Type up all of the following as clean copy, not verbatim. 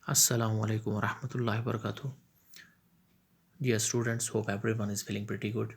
Assalamu alaikum wa rahmatullahi wa barakatuh. Dear students, hope everyone is feeling pretty good.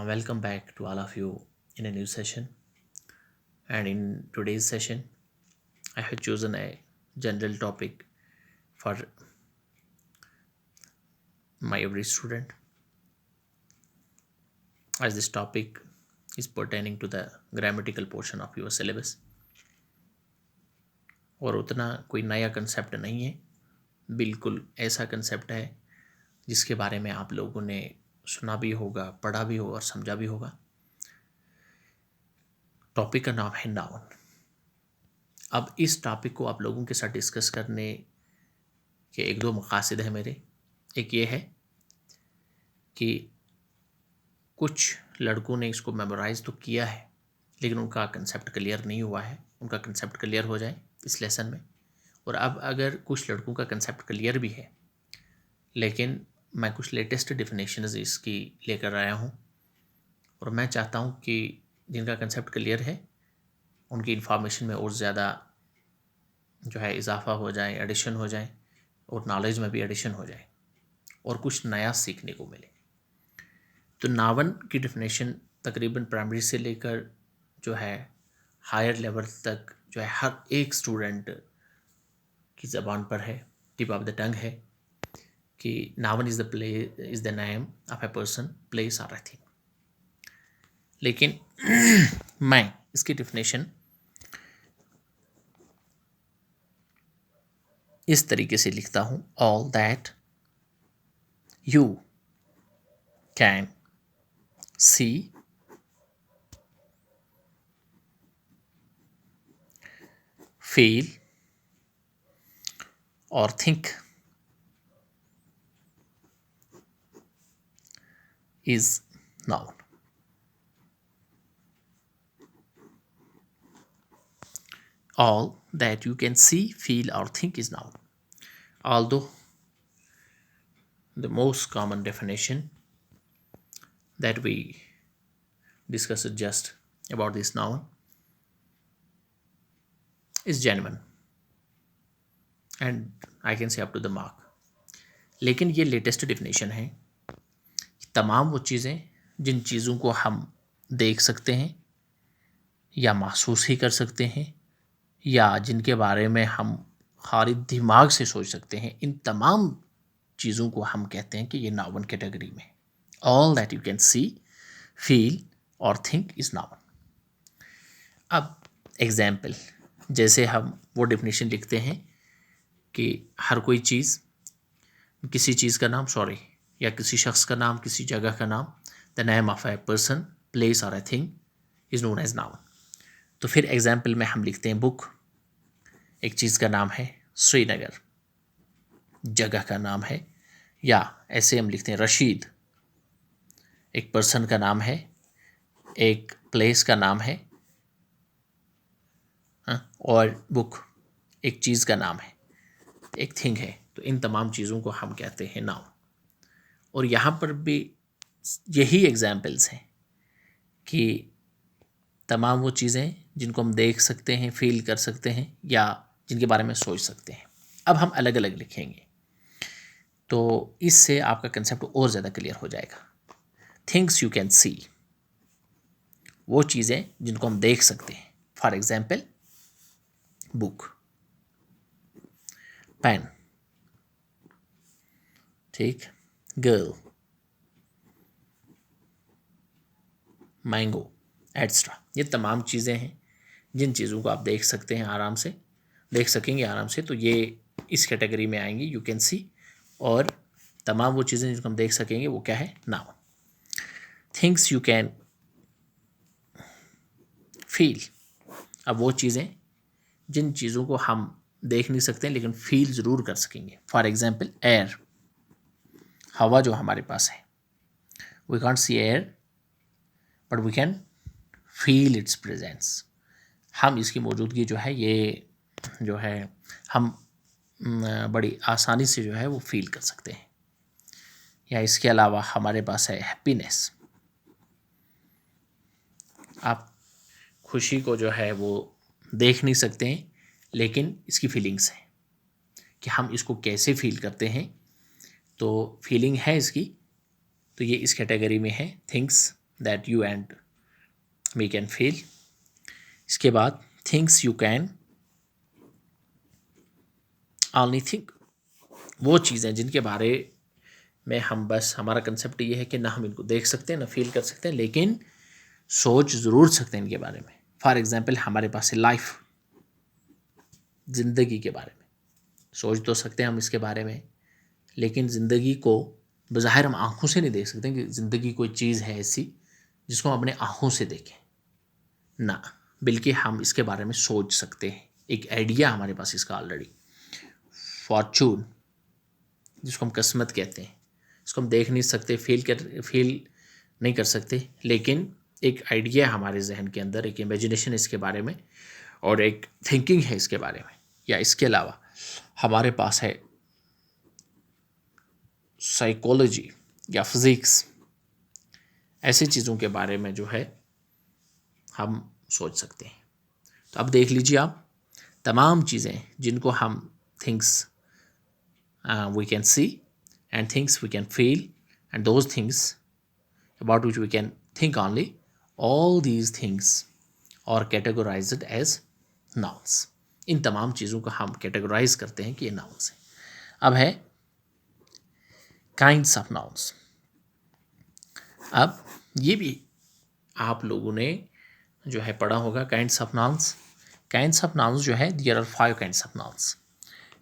Welcome back to all of you in a new session. And in today's session, I have chosen a general topic for my every student, as this topic is pertaining to the grammatical portion of your syllabus. और उतना कोई नया concept नहीं है, बिल्कुल ऐसा concept है जिसके बारे में आप लोगों ने सुना भी होगा, पढ़ा भी होगा और समझा भी होगा। टॉपिक का नाम है नाउन। अब इस टॉपिक को आप लोगों के साथ डिस्कस करने के एक दो मकासद हैं मेरे। एक ये है कि कुछ लड़कों ने इसको मेमोराइज तो किया है लेकिन उनका कंसेप्ट क्लियर नहीं हुआ है, उनका कंसेप्ट क्लियर हो जाए इस लेसन में। और अब अगर कुछ लड़कों का कंसेप्ट क्लियर भी है लेकिन मैं कुछ लेटेस्ट डेफिनेशंस इसकी लेकर आया हूँ और मैं चाहता हूँ कि जिनका कंसेप्ट क्लियर है उनकी इन्फॉर्मेशन में और ज़्यादा जो है इजाफा हो जाए, एडिशन हो जाए और नॉलेज में भी एडिशन हो जाए और कुछ नया सीखने को मिले। तो नावन की डेफिनेशन तकरीबन प्राइमरी से लेकर जो है हायर लेवल तक जो है हर एक स्टूडेंट की ज़बान पर है, टिप ऑफ द टंग है कि noun is the name of a person, place और ए थिंग। लेकिन मैं इसकी डेफिनेशन इस तरीके से लिखता हूँ, all that you can see, feel or think is noun. All that you can see, feel or think is noun. Although the most common definition that we discussed just about this noun is genuine and I can say up to the mark. लेकिन ये latest definition है कि तमाम वो चीज़ें जिन चीज़ों को हम देख सकते हैं या महसूस ही कर सकते हैं या जिनके बारे में हम खाली दिमाग से सोच सकते हैं, इन तमाम चीज़ों को हम कहते हैं कि ये नाउन कैटेगरी में। All that you can see, feel और थिंक इज़ नाउन। अब एग्जाम्पल, जैसे हम वो डेफिनेशन लिखते हैं कि हर कोई चीज़, किसी चीज़ का नाम या किसी शख्स का नाम, किसी जगह का नाम, the name of a person, place और a thing is known as noun. तो फिर एग्जाम्पल में हम लिखते हैं बुक, एक चीज़ का नाम है, श्रीनगर जगह का नाम है, या ऐसे हम लिखते हैं रशीद, एक पर्सन का नाम है, एक प्लेस का नाम है, और बुक एक चीज़ का नाम है, एक थिंग है। तो इन तमाम चीज़ों को हम कहते हैं नाउन। और यहाँ पर भी यही एग्जाम्पल्स हैं कि तमाम वो चीज़ें जिनको हम देख सकते हैं, फील कर सकते हैं या जिनके बारे में सोच सकते हैं। अब हम अलग अलग लिखेंगे तो इससे आपका कंसेप्ट और ज़्यादा क्लियर हो जाएगा। थिंग्स यू कैन सी, वो चीज़ें जिनको हम देख सकते हैं। फॉर एग्जाम्पल बुक, पेन, ठीक, गर्ल, मैंगो एट्सट्रा। ये तमाम चीज़ें हैं जिन चीज़ों को आप देख सकते हैं, आराम से देख सकेंगे आराम से, तो ये इस कैटेगरी में आएंगी, यू कैन सी। और तमाम वो चीज़ें जिनको हम देख सकेंगे वो क्या है, noun. Things you can feel, अब वो चीज़ें जिन चीज़ों को हम देख नहीं सकते लेकिन फील ज़रूर कर सकेंगे। फॉर एग्जाम्पल एयर, हवा जो हमारे पास है, we can't see air but we can feel its presence. हम इसकी मौजूदगी जो है, ये जो है हम बड़ी आसानी से जो है वो फील कर सकते हैं। या इसके अलावा हमारे पास है हैप्पीनेस, आप खुशी को जो है वो देख नहीं सकते हैं लेकिन इसकी फीलिंग्स हैं कि हम इसको कैसे फील करते हैं। तो फीलिंग है इसकी, तो ये इस कैटेगरी में है, things that you and we can feel. इसके बाद things you can only think, वो चीज़ें जिनके बारे में हम बस, हमारा कंसेप्ट ये है कि ना हम इनको देख सकते हैं ना फील कर सकते हैं, लेकिन सोच ज़रूर सकते हैं इनके बारे में। फॉर एग्जांपल हमारे पास है लाइफ, ज़िंदगी के बारे में सोच तो सकते हैं हम इसके बारे में, लेकिन ज़िंदगी को बज़ाहिर हम आँखों से नहीं देख सकते कि ज़िंदगी कोई चीज़ है ऐसी जिसको हम अपने आँखों से देखें ना, बल्कि हम इसके बारे में सोच सकते हैं। एक आइडिया हमारे पास इसका ऑलरेडी। फॉर्चून, जिसको हम किस्मत कहते हैं, इसको हम देख नहीं सकते, फील नहीं कर सकते, लेकिन एक आइडिया है हमारे जहन के अंदर, एक इमेजिनेशन है इसके बारे में और एक थिंकिंग है इसके बारे में। या इसके अलावा हमारे पास है साइकोलॉजी या फिज़िक्स, ऐसी चीज़ों के बारे में जो है हम सोच सकते हैं। तो अब देख लीजिए आप, तमाम चीज़ें जिनको हम things we can see and things we can feel and those things about which we can think only, all these things are categorized as nouns। इन तमाम चीज़ों को हम कैटेगराइज करते हैं कि ये nouns हैं। अब है kinds of nouns। अब ये भी आप लोगों ने जो है पढ़ा होगा kinds of nouns। kinds of nouns जो है, there are 5 kinds of nouns।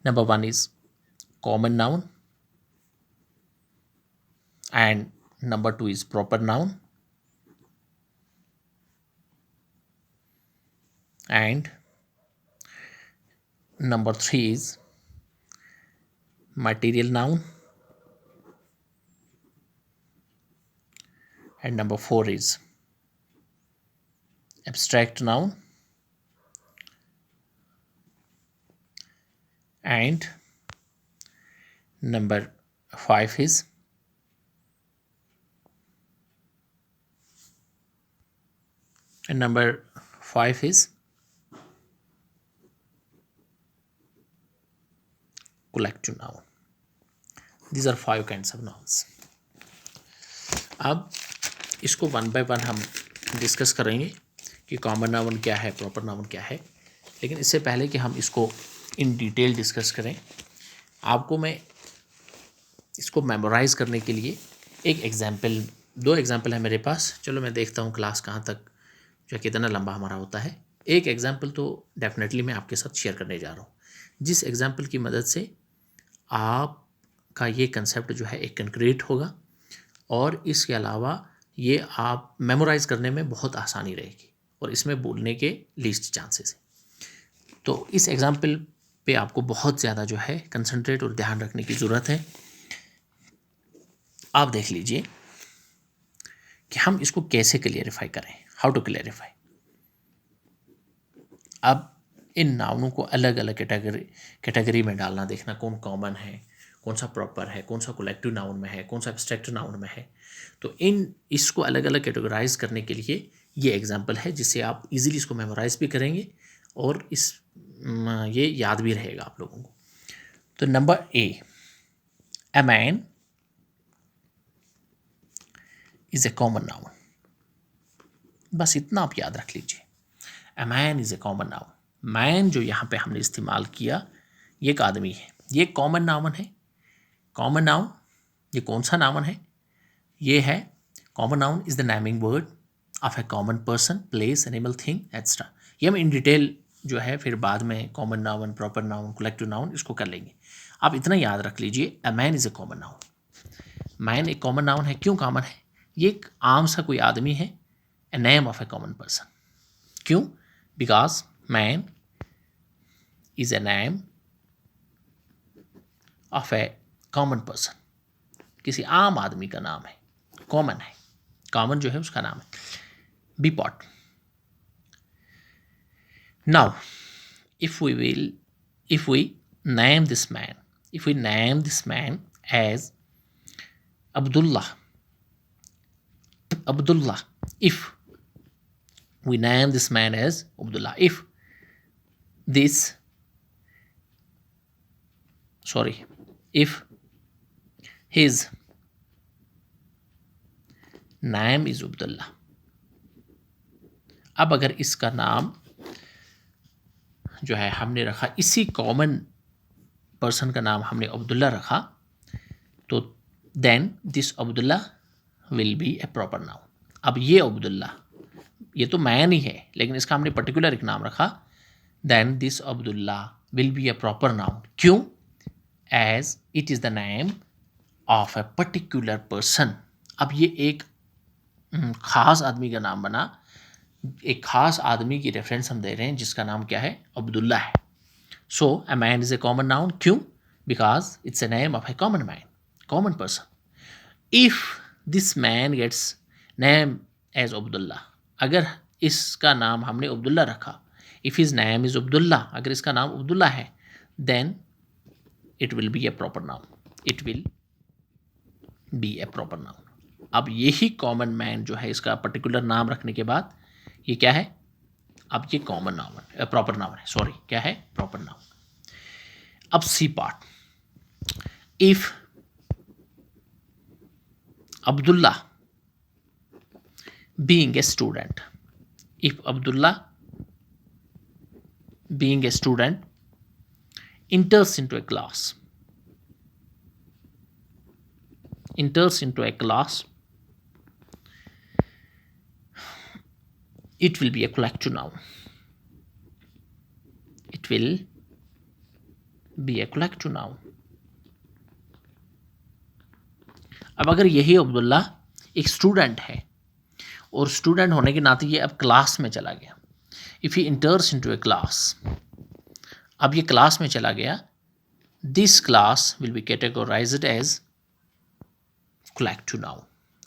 Number 1 is common noun, and number 2 is proper noun, and number 3 is material noun, and number 4 is abstract noun, and number 5 is collective noun। These are 5 kinds of nouns। अब इसको one by one हम discuss करेंगे कि common noun क्या है, proper noun क्या है। लेकिन इससे पहले कि हम इसको इन डिटेल डिस्कस करें, आपको मैं इसको मेमोराइज़ करने के लिए एक एग्जाम्पल, 2 एग्जाम्पल है मेरे पास। चलो मैं देखता हूँ क्लास कहाँ तक जो कितना लंबा हमारा होता है। एक एग्जाम्पल तो डेफिनेटली मैं आपके साथ शेयर करने जा रहा हूँ, जिस एग्जाम्पल की मदद से आपका ये कंसेप्ट जो है एक कंक्रीट होगा और इसके अलावा ये आप मेमोराइज़ करने में बहुत आसानी रहेगी और इसमें बोलने के लीस्ट चांसेस है। तो इस एग्जाम्पल पे आपको बहुत ज़्यादा जो है कंसंट्रेट और ध्यान रखने की ज़रूरत है। आप देख लीजिए कि हम इसको कैसे क्लियरिफाई करें, हाउ टू क्लियरिफाई। अब इन नाउनों को अलग अलग कैटेगरी में डालना, देखना कौन कॉमन है, कौन सा प्रॉपर है, कौन सा कलेक्टिव नाउन में है, कौन सा एब्स्ट्रैक्ट नाउन में है। तो इसको अलग अलग कैटेगराइज करने के लिए ये एग्जाम्पल है, जिससे आप इजीली इसको मेमोराइज भी करेंगे और ये याद भी रहेगा आप लोगों को। तो number a man is a common noun. बस इतना आप याद रख लीजिए, a man is a common noun. Man जो यहाँ पे हमने इस्तेमाल किया, ये एक आदमी है, ये कॉमन नाउन है। कॉमन नाउन ये कौन सा नाउन है? ये है common noun is the naming word of a common person, place, animal, thing extra. ये हम इन डिटेल जो है फिर बाद में common noun, proper noun, collective noun इसको कर लेंगे। आप इतना याद रख लीजिए, अ man is a common noun. Man एक कॉमन नाउन है। क्यों कॉमन है? ये एक आम सा कोई आदमी है, a name of a common person. क्यों? Because man is a name of a common person, किसी आम आदमी का नाम है, कॉमन है, कॉमन जो है उसका नाम है। बी पॉट। Now if we name this man as Abdullah, if we name this man as Abdullah, if this sorry, if his name is Abdullah. अब अगर इसका नाम जो है हमने रखा, इसी कॉमन पर्सन का नाम हमने अब्दुल्ला रखा, तो then this Abdullah will be a proper noun. अब ये अब्दुल्ला, ये तो मैन ही है, लेकिन इसका हमने पर्टिकुलर एक नाम रखा, then this Abdullah will be a proper noun. क्यों? As it is the name of a particular person. अब ये एक ख़ास आदमी का नाम बना, एक ख़ास आदमी की रेफरेंस हम दे रहे हैं जिसका नाम क्या है? अब्दुल्ला है. So a man is a common noun. क्यों? Because it's a name of a common man, common person. If this man gets name as Abdullah, अगर इसका नाम हमने अब्दुल्ला रखा, if his name is Abdullah, अगर इसका नाम अब्दुल्ला है, then it will be a proper noun. It will be a proper noun. अब यही कॉमन मैन जो है, इसका पर्टिकुलर नाम रखने के बाद ये क्या है? अब ये कॉमन नाउन है, प्रॉपर नाउन है. सॉरी, क्या है? Proper noun. अब C part. If Abdullah being a student, if Abdullah being a student enters into a class, it will be a collective noun. It will be a collective noun. अब अगर यही अब्दुल्ला एक student है और स्टूडेंट होने के नाते ये अब क्लास में चला गया, if he enters into a class, अब ये क्लास में चला गया, this class will be categorized as collective noun.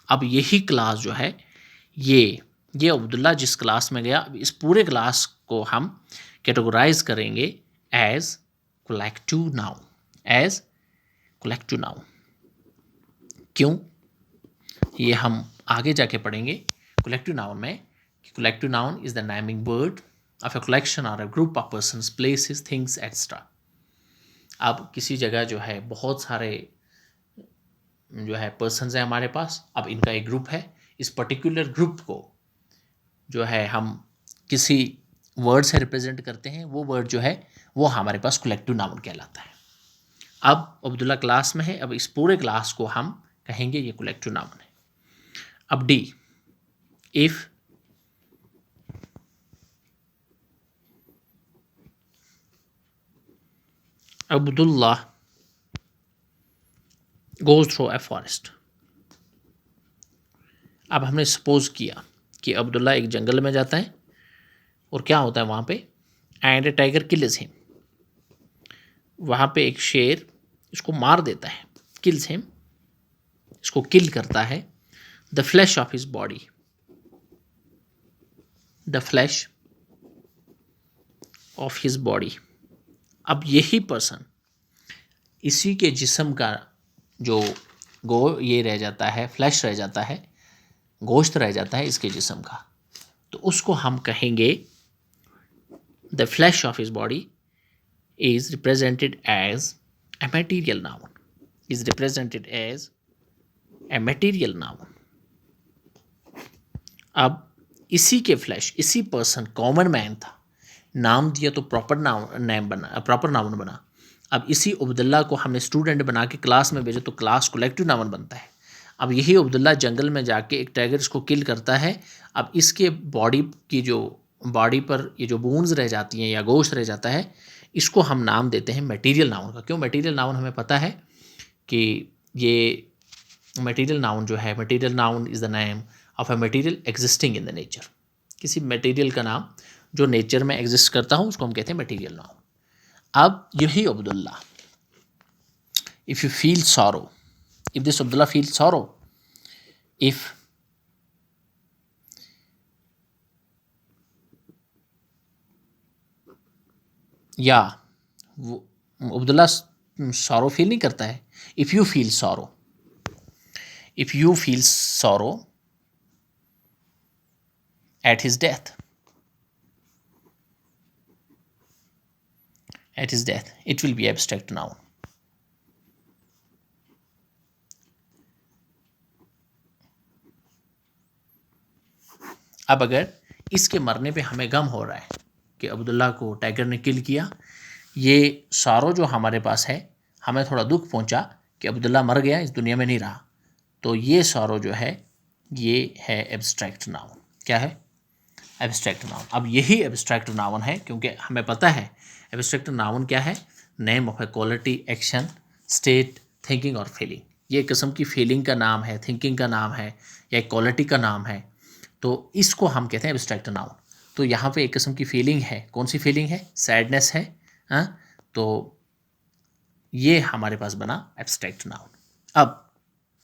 अब यही क्लास जो है, ये अब्दुल्ला जिस क्लास में गया, अब इस पूरे क्लास को हम कैटेगराइज करेंगे as collective noun, as collective noun. क्यों? ये हम आगे जाके पढ़ेंगे collective noun में. collective noun is the naming word of a collection or a group of persons, places, things, etc. अब किसी जगह जो है बहुत सारे जो है पर्सन्स हैं हमारे पास, अब इनका एक ग्रुप है, इस पर्टिकुलर ग्रुप को जो है हम किसी वर्ड से रिप्रेजेंट करते हैं, वो वर्ड जो है वो हमारे पास कलेक्टिव नाउन कहलाता है. अब अब्दुल्ला क्लास में है, अब इस पूरे क्लास को हम कहेंगे ये कलेक्टिव नाउन है. अब D, if Abdullah goes through a forest. अब हमने सपोज किया कि अब्दुल्ला एक जंगल में जाता है और क्या होता है वहाँ पे? And A tiger kills him. वहाँ पे एक शेर इसको मार देता है, किल्स हिम, इसको किल करता है. The flesh of his body, the flesh of his body. अब यही पर्सन, इसी के जिस्म का जो ये रह जाता है, फ्लैश रह जाता है, गोश्त रह जाता है इसके जिस्म का, तो उसको हम कहेंगे the flesh of his body is represented as a material noun, is represented as a material noun. अब इसी के फ्लैश, इसी पर्सन, कॉमन मैन था, नाम दिया तो प्रॉपर नाउन, नेम बना, प्रॉपर नाउन बना. अब इसी अब्दुल्ला को हमने स्टूडेंट बना के क्लास में भेजा तो क्लास कलेक्टिव नाउन बनता है. अब यही अब्दुल्ला जंगल में जाके एक टाइगर इसको किल करता है. अब इसके बॉडी की जो बॉडी पर ये जो बोन्स रह जाती हैं या गोश्त रह जाता है, इसको हम नाम देते हैं मटेरियल नाउन का. क्यों मटेरियल नाउन? हमें पता है कि ये मटेरियल नाउन जो है, material noun is the name of a material existing in the nature. किसी मटेरियल का नाम जो नेचर में एग्जिस्ट करता हो उसको हम कहते हैं मटेरियल नाउन. अब यही Abdullah, if you feel sorrow, if this Abdullah feel sorrow, if या वो अब्दुल्ला सॉरो फील नहीं करता है, if you feel sorrow, if you feel sorrow at his death, at his death, it will be abstract noun. अब अगर इसके मरने पे हमें गम हो रहा है कि अब्दुल्ला को टाइगर ने किल किया, ये सारो जो हमारे पास है, हमें थोड़ा दुख पहुंचा कि अब्दुल्ला मर गया, इस दुनिया में नहीं रहा, तो ये सारो जो है ये है एब्स्ट्रैक्ट नाउन। क्या है? Abstract noun. अब यही एब्स्ट्रैक्ट नाउन है क्योंकि हमें पता है एब्स्ट्रैक्ट नाउन क्या है, name of A quality, action, state, thinking और फीलिंग। ये एक किस्म की फीलिंग का नाम है, थिंकिंग का नाम है या एक क्वालिटी का नाम है, तो इसको हम कहते हैं एब्स्ट्रैक्ट नाउन। तो यहाँ पे एक किस्म की फीलिंग है, कौन सी फीलिंग है? सैडनेस है। हाँ, तो ये हमारे पास बना एब्स्ट्रैक्ट नाउन। अब